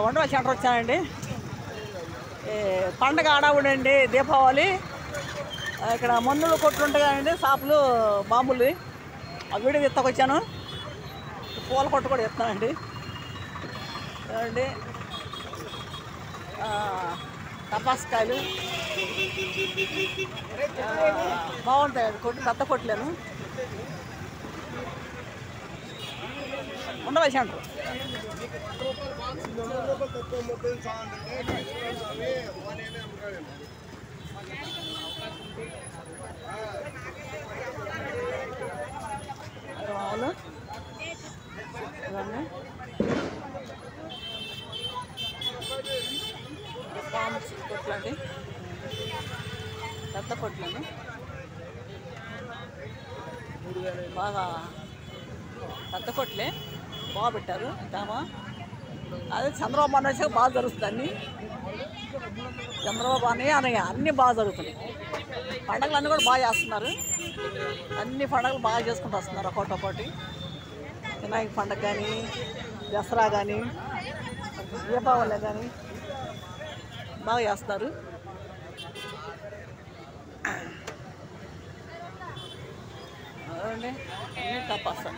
వండవ centre వచ్చానండి. పండగ ఆడవుడండి, దీపావళి. ఇక్కడ మందులు కొట్లు ఉంటాయి కదండి, షాపులు బాంబులు. ఆ వీడియో ఎత్తకొచ్చాను. పూల కొట్టు కూడా ఎత్తానండి. చూడండి, టపాస్కాయలు బాగుంటాయి. అది కొట్టు కొత్త కొట్టలేను. ఉండవ సెంటర్ మామూలు ఇవన్నీ ఫామ్స్ కొట్లండి, పెద్ద కొట్లను బాగా పెద్ద కొట్లే బాగా పెట్టారు. దామా అదే చంద్రబాబు అన్న వచ్చాక బాగా జరుగుతుంది. చంద్రబాబు అన్నయ్య అన్నీ బాగా జరుగుతున్నాయి. పండుగలు అన్నీ కూడా బాగా చేస్తున్నారు. అన్ని పండుగలు బాగా చేసుకుంటూ వస్తున్నారు ఒకటి. వినాయక పండుగ కానీ, దసరా కానీ, దీపావళి కానీ బాగా చేస్తారు. తప్పస్తా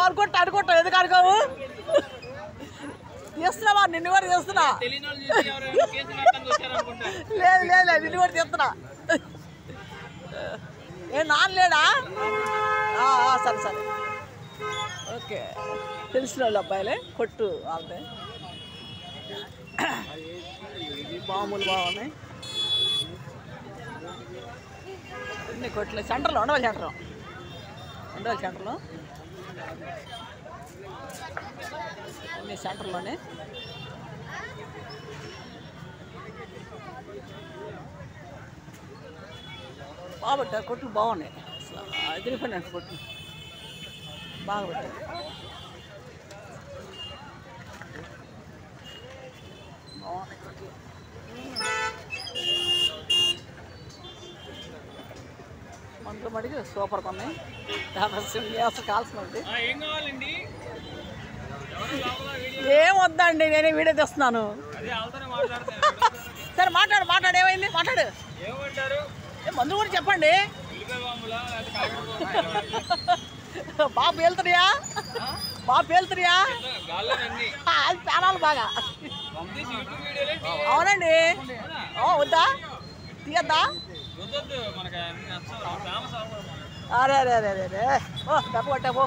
ఆడుకుంటా అనుకుంటా, ఎందుకు అనుకోవు? తీస్తున్నావా? నిన్ను కూడా తీస్తున్నా. లేదు లేదు, నిన్ను కూడా తీస్తున్నా. నాన్న లేడా? సరే సరే, ఓకే. తెలిసిన వాళ్ళు అబ్బాయిలే, కొట్టు వాళ్ళదే. బాంబులు బాగున్నాయి. అన్ని కొట్లు సెంటర్లో ఉండవాలి. సెంటర్లో అన్ని సెంటర్లోనే బాగా పెట్టారు. కొట్లు బాగున్నాయి. అసలు ఎదిరిపోయినట్టు కొట్లు బాగా పెట్టారు. బాగున్నాయి కొట్లు. మందులు మడికి సూపర్గా ఉన్నాయి. అసలు కాల్సినది ఏం వద్దండి, నేనే వీడియో తెస్తున్నాను. సరే మాట్లాడు ఏమైంది? మాట్లాడు. మందులు కూడా చెప్పండి. బాగా పేలుతున్నాయా? అది ప్రాణాలు బాగా. అవునండి. వద్దా? తీయద్దా? అరే అరే అరే అరే అరే, ఓ డబ్బు కొట్టాపో.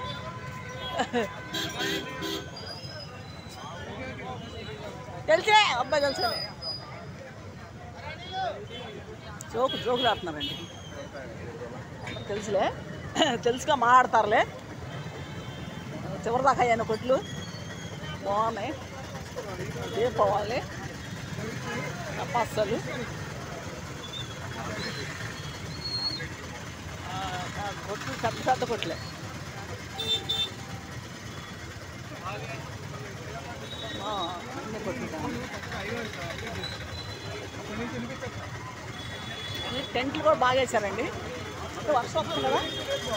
తెలిసే అబ్బాయి, తెలుసా? జోకులు ఆడుతున్నారండి. తెలుసుగా మాట్లాడతారులే. చివరిదాకా అయ్యాను కొట్లు బాగున్నాయి. దీపావళి తపాసాలు కొట్లు పెద్ద కొట్లే. అన్ని కొట్లు టెంట్లు కూడా బాగా వేశారండి. అంటే వర్షం వస్తుంది కదా,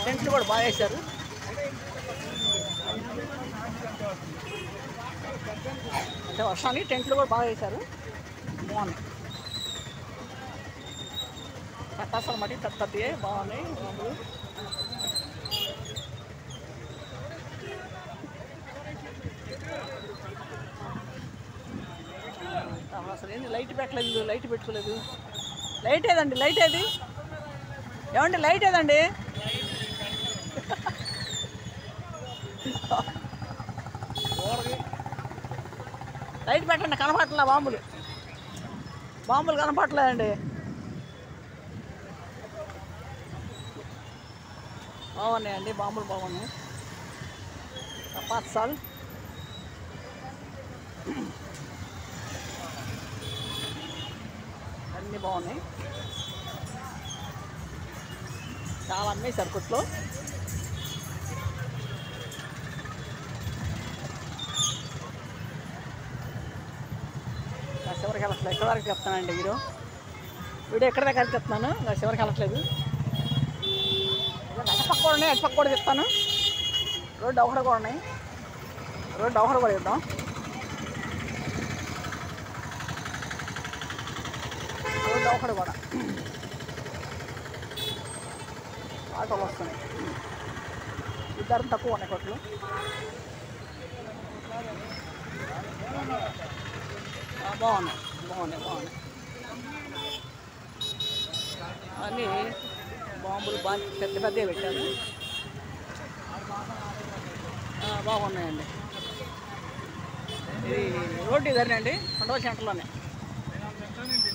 టెంట్లు కూడా బాగా వేశారు. అంటే వర్షానికి టెంట్లు కూడా బాగా వేశారు. బాగున్నాయి. పటాసాలు మట్టి పెద్దయే బాగున్నాయి. అసలు ఏంటి లైట్ పెట్టలేదు, లైట్ పెట్టుకోలేదు. లైట్ ఏదండి? లైట్ ఏది? ఏమండి లైట్ ఏదండి? లైట్ పెట్టండి, కనపడట్లా. బాంబులు కనపడలేదండి. బాగున్నాయండి, బాంబులు బాగున్నాయి. టపాసాలు అన్నీ బాగున్నాయి. చాలా అమ్మేశారు కొట్లో. చివరికి వెళ్ళట్లేదు. ఎక్కడి వరకు చెప్తానండి వీడియో ఎక్కడ దగ్గర చెప్తున్నాను. చివరికి వెళ్ళట్లేదు. అటుపక్క కూడా ఉన్నాయి, అటుపక్క కూడా చెప్తాను. రోడ్డు ఒకటి కూడా ఉన్నాయి. రోడ్డు ఒకటి కూడా ఇద్దాం. రోడ్డు ఒకటి కూడా ఆటోలు వస్తున్నాయి. ఇద్దరు తక్కువ ఉన్నాయి కొట్లు. బాగున్నాయి బాగున్నాయి బాగున్నాయి. అన్నీ బాంబులు బాగా పెద్ద పెద్దవి పెట్టారు. బాగున్నాయండి. ఇది రోడ్డు ఇదేనండి, ఉండవల్ సెంటర్లోనే.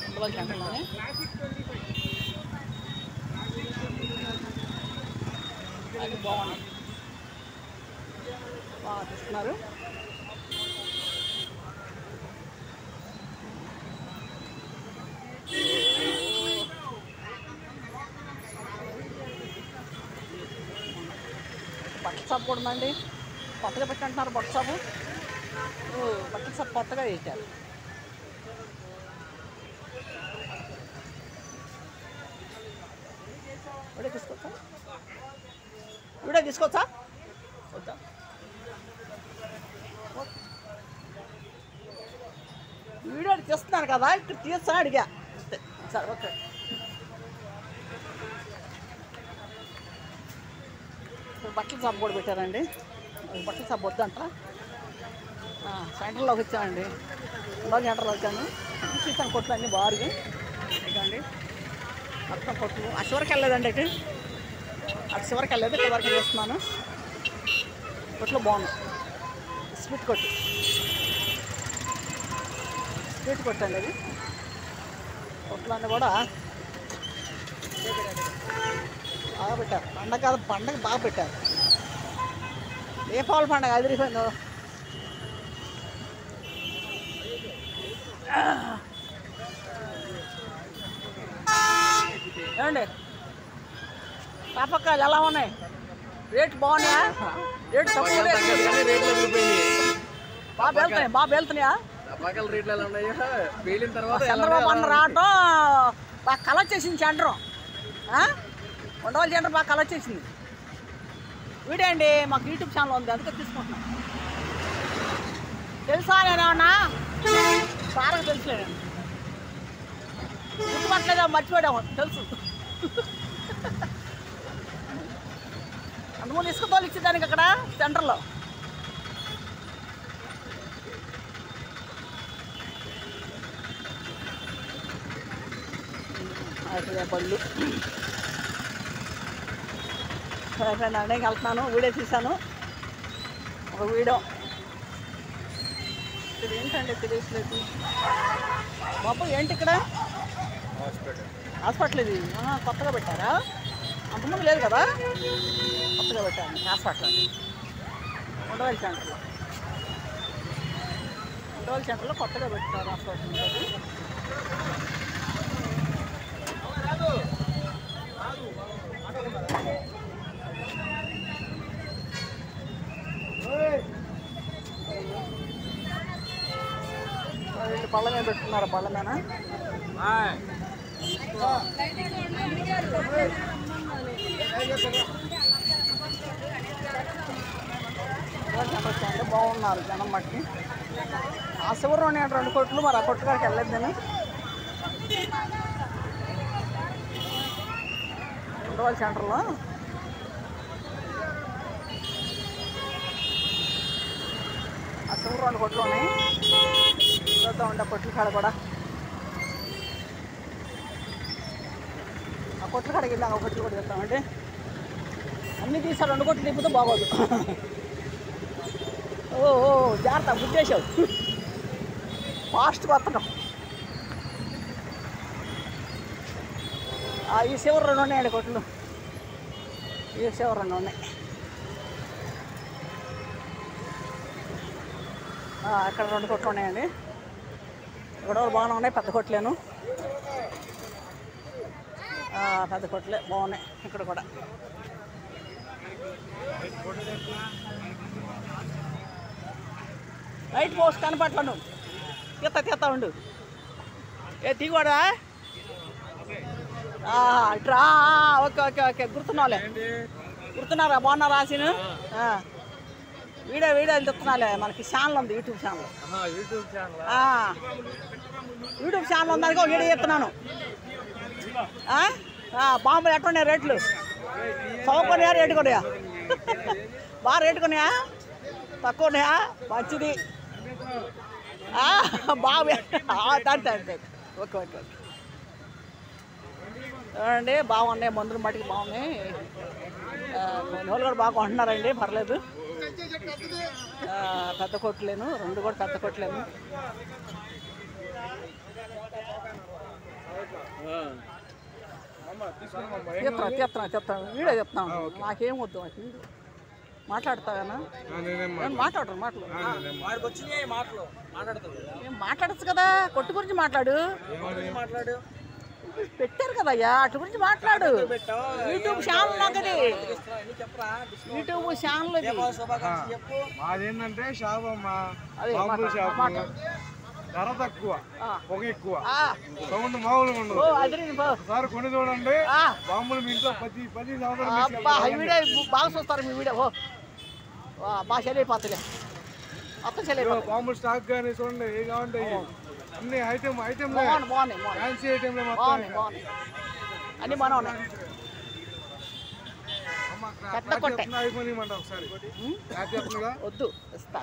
ఉండవల్ సెంటర్లోనే అది బాగున్నాయి. బాగా తీస్తున్నారు. బట్టల షాప్ కూడా ఉందండి. కొత్తగా పెట్టంటున్నారు బట్టల షాపు. బట్టల షాప్ కొత్తగా పెట్టారు. వీడియో తీసుకోవచ్చా? వీడియో తీసుకోవచ్చా? వద్దా? వీడియో తీస్తున్నాను కదా, ఇక్కడ తీస్తా అడిగా. సరే ఓకే. బట్టల షాప్ కూడా పెట్టారండి. బట్టల షాప్ వద్దంట. సెంటర్లోకి వచ్చానండి. బాగా సెంటర్లో వచ్చాను. చూసాను కొట్లు అన్నీ బారుగా ఇదండి. మొత్తం కొట్లు ఆ చివరికి వెళ్ళలేదండి. అయితే అటు చివరికి వెళ్ళలేదు, ఇక్కడ వరకు వేస్తున్నాను. కొట్లు బాగున్నాయి. స్వీట్ కొట్టు, స్వీట్ కొట్టండి. అది కొట్లన్నీ కూడా బాగా పెట్టారు. పండగ బాగా పెట్టారు. దీపావళి పండగ అదిరిపోయిందో. ఏమండి పాపకాయలు ఎలా ఉన్నాయి? రేటు బాగున్నాయా? రేటు తక్కువ బాగా వెళ్తున్నాయా? చంద్రబాబు అన్న రావటం బాగా కలర్ చేసింది సెంటర్. ఉండవల్ సెంటర్ బాగా కలర్ చేసింది. వీడియో అండి, మాకు యూట్యూబ్ ఛానల్ ఉంది, అందుకే తీసుకుంటున్నాం. తెలుసా నేనేమన్నా? సారకు తెలుసులేదండి. గుర్తుపట్టలేదా? మర్చిపోయాము. తెలుసు. అందుకని ఇసుక తోలు ఇచ్చేదానికి అక్కడ సెంటర్లో. బళ్ళు సరే వెళ్తున్నాను. వీడియో తీశాను ఒక వీడియో. ఇది ఏంటండి తెలియట్లేదు బాబు. ఏంటి ఇక్కడ హాస్పిటల్? ఇది కొత్తగా పెట్టారా? అంతకుముందు లేదు కదా, కొత్తగా పెట్టాను హాస్పిటల్ అండి. ఉండవల్ సెంటర్లో, ఉండవల్ సెంటర్లో కొత్తగా పెట్టారు హాస్పిటల్. ఉంటుంది బళ్ళ మీద పెట్టుకున్నారు. బళ్ళ మీద అంటే బాగున్నారు జనం మట్టి. ఆ శివరం ఉన్నాయి 2 కొట్లు. మరి ఆ కొట్టు కాడికి వెళ్ళలేదు నేను. ఉండవల్ సెంటర్లో ఆ శివరం 2 కొట్లు ఉన్నాయి. చూద్దాం ఉండే కొట్లు కాడ కూడా. ఆ కొట్లు కాడికి వెళ్ళి ఆ కొట్లు కూడా చెప్తామంటే అన్నీ తీసాడు. 2 కొట్లు తిప్పితే బాగోదు. ఓ జాగ్రత్త, గుర్తేసావు. ఫాస్ట్గా వస్తున్నాం. ఈ చివరి 2 ఉన్నాయండి కొట్లు. ఈ చివరి 2 ఉన్నాయి. అక్కడ 2 కొట్లు ఉన్నాయండి. ఇక్కడ బాగానే ఉన్నాయి. పెద్ద కొట్లేను, పెద్ద కొట్లే బాగున్నాయి. ఇక్కడ కూడా లైట్ పోస్ట్ కనపట్లను తీత ఉండు. ఏ తీగోడా? ఇట్రా. Okay okay okay. గుర్తున్నావులే, గుర్తున్నారా? బాగున్నా రాసిను. వీడియో అని చెప్తున్నాలే, మనకి ఛానల్ ఉంది, యూట్యూబ్ ఛానల్. యూట్యూబ్ ఛానల్ ఉందానికి ఒక వీడియో చెప్తున్నాను. బాంబులు ఎట్టున్నాయి రేట్లు? చౌకొనియా రేటు కొనియా? బాగా రేటు కొనియా? తక్కువ ఉన్నాయా? మంచిది. బాగా అంతే. Okay okay okay. చూడండి బాగున్నాయి, మందులు మట్టికి బాగున్నాయి. వాళ్ళు కూడా బాగా కొంటున్నారండి, పర్లేదు. పెద్ద కొట్లేను, రెండు కూడా పెద్ద కొట్లేను. చెప్తాను వీడియో చెప్తాను. నాకేం వద్దు, నాకు వీడియో మాట్లాడతావేనా? మాట్లాడరు మాట్లాడచ్చు కదా. కొట్టు గురించి మాట్లాడు. పెట్టారు కదయ్యా, అటు గురించి మాట్లాడు. యూట్యూబ్ ఛానల్ నాకది, యూట్యూబ్ ఛానల్ అదేంటంటే షాప్ అమ్మా, ధర తక్కువ, పొగ ఎక్కువ, సౌండ్ మామూలుగా ఉండదు. ఒకసారి కొని చూడండి. బాంబులు మీ ఇంట్లో 10 సంవత్సరాలు బాగా చూస్తారు మీ వీడియో. బాగా చెల్లిపోతుంది బాంబులు స్టాక్ కానీ చూడండి, ఏ కావాలంటే అన్ని ఐటమ్ బాగున్నాయి, ఫ్యాన్సీ ఐటమ్ అన్ని బాగా ఉన్నాయి. పెద్ద కొట్టే వద్దు, ఇస్తా.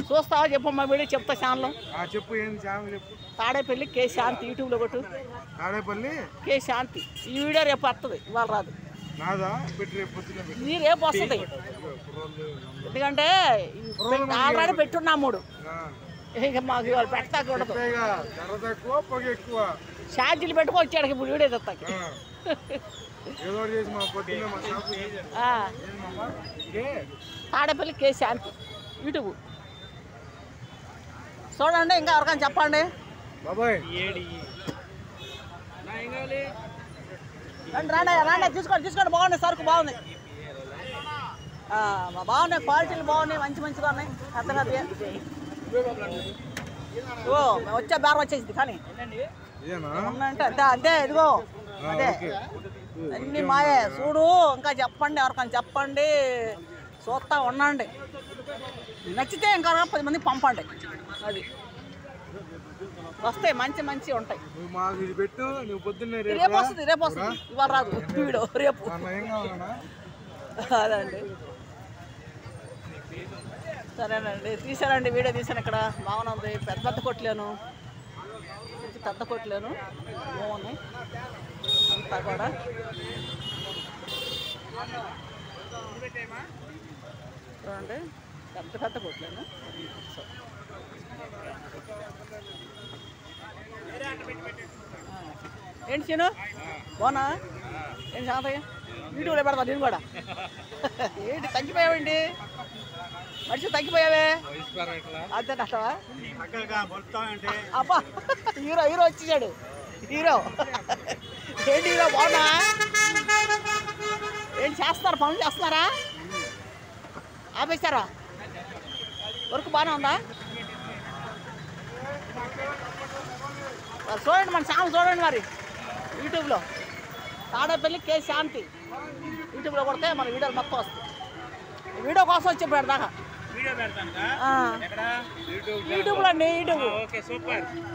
చూస్తావా చెప్పమ్మా వీడియో చెప్తా. ఛానల్ చెప్పు, ఏంది ఛానల్ చెప్పు. తాడేపల్లి కే శాంతి, యూట్యూబ్లో కొట్టు. తాడేపల్లి కే శాంతి. ఈ వీడియో రేపు వస్తుంది, ఇవాళ రాదు. రేపు వస్తుంది, ఎందుకంటే ఆల్రెడీ పెట్టున్నా 3. ఇక మాకు ఇవాళ పెడతా కూడదు. ఛార్జీలు పెట్టుకొచ్చాడు ఇప్పుడు వీడియో తెస్తాకి. తాడేపల్లి కే శాంతి యూట్యూబ్ చూడండి. ఇంకా ఎవరికైనా చెప్పండి. రండి తీసుకోండి. బాగున్నాయి, సరుకు బాగుంది, బాగున్నాయి, క్వాలిటీలు బాగున్నాయి, మంచిగా ఉన్నాయి. మేము వచ్చే బేరం వచ్చేసింది కానీ ఉన్నాయంటే అంతే. ఇదిగో అదే అన్ని మాయే. చూడు, ఇంకా చెప్పండి, ఎవరికైనా చెప్పండి, చూస్తా ఉండండి. నచ్చితే ఇంకా 10 మందికి పంపండి. అది వస్తాయి, మంచి ఉంటాయి. రేపు వస్తుంది, ఇవాళ రాదు వీడియో, రేపు. అదండి, సరేనండి. తీసానండి, వీడియో తీసాను. ఇక్కడ బాగుంది. పెద్ద కొట్లేను, పెద్ద కొట్లేను, బాగున్నాయి అంతా కూడా. చూడండి, పెద్ద కొట్లేను. ఏంటి సీను, బాగున్నా? ఏంటి శాంతయ్య? యూట్యూబ్లో పెడతా నేను కూడా. ఏంటి తగ్గిపోయావండి? మనిషి తగ్గిపోయావే అంతే కష్టమా? అబ్బా, హీరో వచ్చేసాడు. హీరో ఏంటి హీరో, బాగున్నా? ఏంటి చేస్తున్నారు, పనులు చేస్తున్నారా? ఆపేస్తారా? వర్క్ బాగానే ఉందా? చూడండి, మన ఛానల్ చూడండి మరి యూట్యూబ్లో. తాడేపల్లి కే శాంతి యూట్యూబ్లో కొడితే మన వీడియోలు మొత్తం వస్తాయి. వీడియో కోసం వచ్చి పెడతాక యూట్యూబ్లో అండి, యూట్యూబ్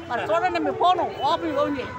మరి చూడండి. మీ ఫోన్ చేయి.